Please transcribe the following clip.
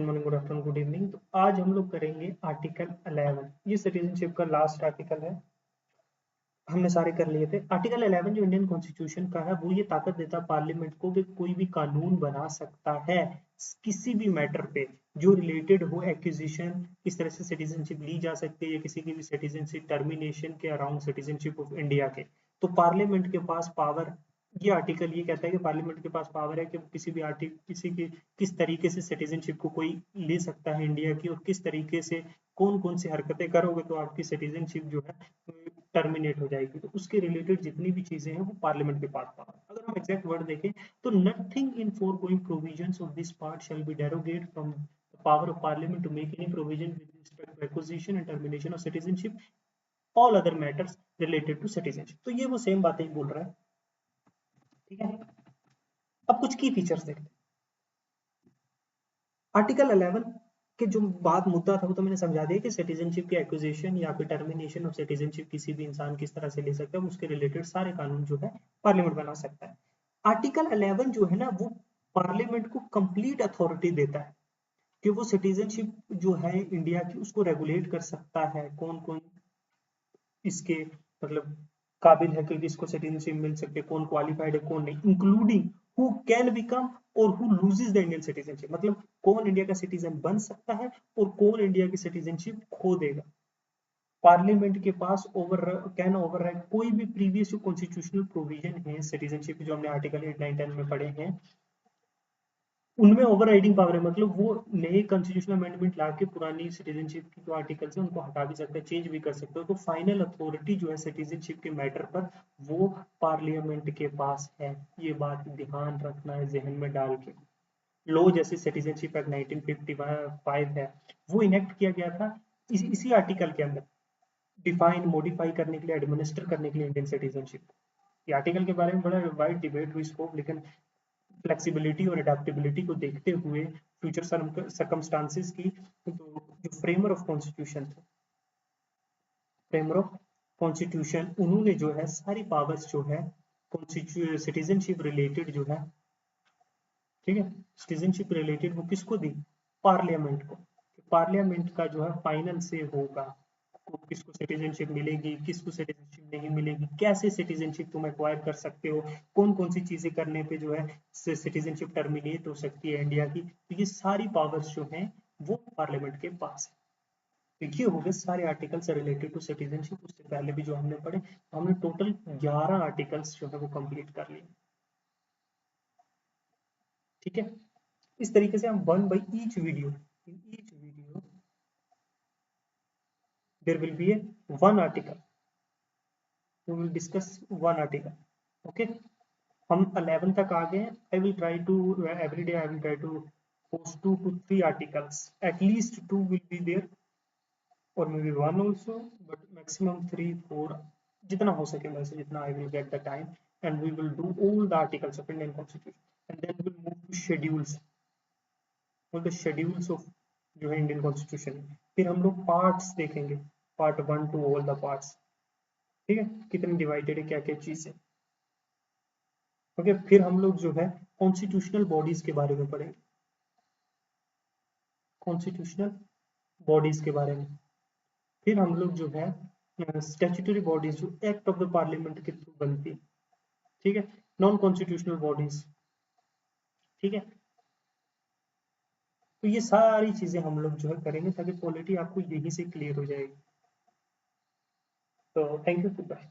Morning, good afternoon, good evening. तो आज हम लोग करेंगे आर्टिकल 11। ये सिटीजनशिप का लास्ट आर्टिकल है, हमने सारे कर लिए थे। आर्टिकल 11 जो इंडियन कॉन्स्टिट्यूशन का है वो ये ताकत देता है पार्लियामेंट को कि कोई भी कानून बना सकता है किसी भी मैटर पे जो रिलेटेड हो एक्विजिशन, किस तरह से सिटीजनशिप ली जा सकती है या किसी की भी सिटीजनशिप टर्मिनेशन के अराउंड सिटीजनशिप ऑफ इंडिया के। तो पार्लियामेंट के पास पावर, ये आर्टिकल ये कहता है कि पार्लियामेंट के पास पावर है कि किसी भी आर्टिकल किसी की किस तरीके से सिटीजनशिप को कोई ले सकता है इंडिया की, और किस तरीके से कौन कौन सी हरकतें करोगे तो आपकी सिटीजनशिप जो है टर्मिनेट हो जाएगी। तो उसके रिलेटेड जितनी भी चीजें हैं वो पार्लियामेंट के पास पावर। अगर हम एग्जैक्ट वर्ड देखें तो nothing in foregoing provisions of this part shall be derogate from the power of parliament to make any provision with respect to acquisition and termination of citizenship, all other matters related to citizenship। तो ये वो same बातें ही बोल रहा है, ठीक है। अब कुछ की फीचर्स देखते हैं। आर्टिकल 11 के जो बात मुद्दा था वो तो मैंने समझा दिया कि सिटीजनशिप की एक्विजिशन या फिर टर्मिनेशन ऑफ सिटीजनशिप किसी भी इंसान किस तरह से ले सकता है, उसके रिलेटेड सारे कानून जो है पार्लियामेंट बना सकता है। आर्टिकल 11 जो है ना वो पार्लियामेंट को कंप्लीट अथॉरिटी देता है कि वो सिटीजनशिप जो है इंडिया की उसको रेगुलेट कर सकता है, कौन कौन इसके मतलब काबिल है कि किसको सिटीजनशिप मिल सकती है, कौन क्वालिफाइड है कौन नहीं, इंक्लूडिंग हु कैन बिकम और who loses the Indian citizenship. मतलब कौन इंडिया का सिटीजन बन सकता है और कौन इंडिया की सिटीजनशिप खो देगा। पार्लियामेंट के पास कैन ओवरराइड कोई भी प्रीवियस जो कॉन्स्टिट्यूशनल प्रोविजन है सिटीजनशिप जो हमने आर्टिकल 8, 9, 10 में पढ़े हैं उनमें ओवरराइडिंग पावर है। मतलब वो नए कॉन्स्टिट्यूशनल अमेंडमेंट लाके पुरानी सिटीजनशिप की जो आर्टिकल्स है उनको हटा भी सकते हैं, चेंज भी कर सकते हो। तो फाइनल अथॉरिटी जो है सिटीजनशिप के मैटर पर वो पार्लियामेंट के पास है। ये बात ध्यान रखना है जहन में डाल के। लॉ जैसे सिटीजनशिप एक्ट 1955 है वो इनेक्ट किया गया था इसी आर्टिकल के अंदर, डिफाइन मॉडिफाई करने के लिए, एडमिनिस्टर करने के लिए इंडियन सिटीजनशिप। ये आर्टिकल के बारे में बड़ा वाइड डिबेट हुई स्कोप, लेकिन फ्लेक्सिबिलिटी और अडेप्टेबिलिटी को देखते हुए फ्यूचर सर्कमस्टांसेस की, तो जो फ्रेमर ऑफ कॉन्स्टिट्यूशन थे, फ्रेमर ऑफ कॉन्स्टिट्यूशन उन्होंने जो है सारी पावर्स जो है सिटीजनशिप रिलेटेड जो है, ठीक है, सिटीजनशिप रिलेटेड वो किसको दी, पार्लियामेंट को। पार्लियामेंट का जो है फाइनल से होगा किसको सिटीजनशिप मिलेगी, किसको सिटीजनशिप नहीं मिलेगी, कैसे सिटीजनशिप तुम एक्वायर कर सकते हो, कौन कौन सी चीजें करने पे जो है सिटीजनशिप टर्मिनेट हो सकती है इंडिया की। तो ये सारी पावर्स जो हैं वो पार्लियामेंट के पास है। देखिए हो गए सारे आर्टिकल्स रिलेटेड टू सिटीजनशिप। उससे पहले भी जो हमने पढ़े, हमने टोटल 11 आर्टिकल्स जो है वो कंप्लीट कर लिए, ठीक है। इस तरीके से हम one by each video, in each video there will be a one article, we will discuss one article, okay। हम 11 तक आ गए हैं। I will try to every day I will try to post 2 to 3 articles, at least 2 will be there or maybe 1 also, but maximum 3 4 जितना हो सके वैसे, जितना I will get the time, and we will do all the articles of Indian Constitution, and then we'll move to schedules, all the schedules of जो है Indian constitution. फिर हम लोग पार्ट्स देखेंगे, part 1 to all the parts, ठीक है, कितने divided है क्या क्या चीज है, ओके। फिर हम लोग जो है कॉन्स्टिट्यूशनल बॉडीज के बारे में पढ़ेंगे, कॉन्स्टिट्यूशनल बॉडीज के बारे में। फिर हम लोग जो है स्टैट्यूटरी बॉडीज जो एक्ट ऑफ द पार्लियामेंट के थ्रू बनती है, ठीक है, नॉन कॉन्स्टिट्यूशनल बॉडीज, ठीक है। तो ये सारी चीजें हम लोग जो है करेंगे ताकि पॉलिटी आपको यहीं से क्लियर हो जाएगी। तो थैंक यू, गुड बाय।